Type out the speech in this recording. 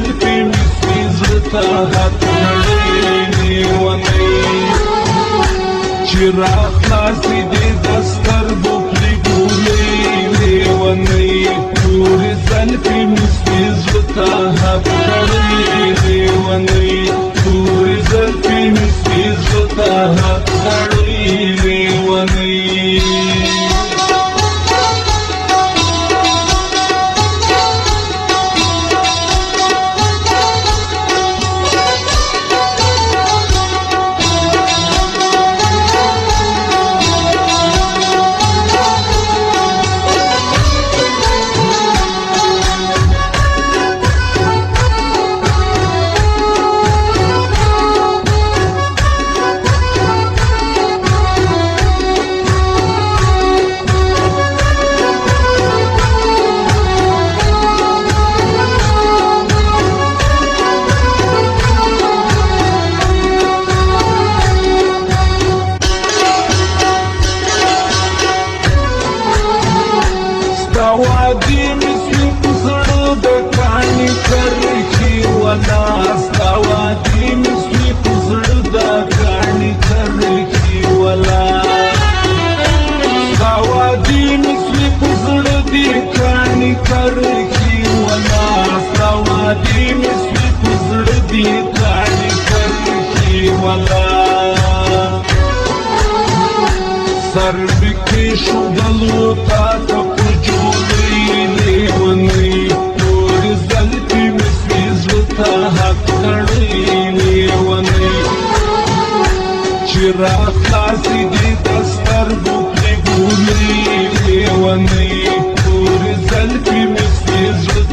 زلفي مسكي زړه حق نړۍ لیونۍ چې راخلاصې دې د سترګو پرې ګولۍ لیونۍ تورې زلفي مسکي زړه حق نړۍ لیونۍ تورې زلفي مسکي زړه حق نړۍ لیونۍ وادي مسوي بزړه د کاڼي کرښې ولا ستا وادي مسوي بزړه د کاڼي کرښې ولا ستا وادي مسوي بزړه د کاڼي کرښې ولا ستا وادي مسوي بزړه د کاڼي کرښې ولا سر بکې شودلو تا ته حق نړۍ لیونۍ چې راخلاصې دې د سترګو پرې ګولۍ لیونۍ تورې زلفې مسکي زړه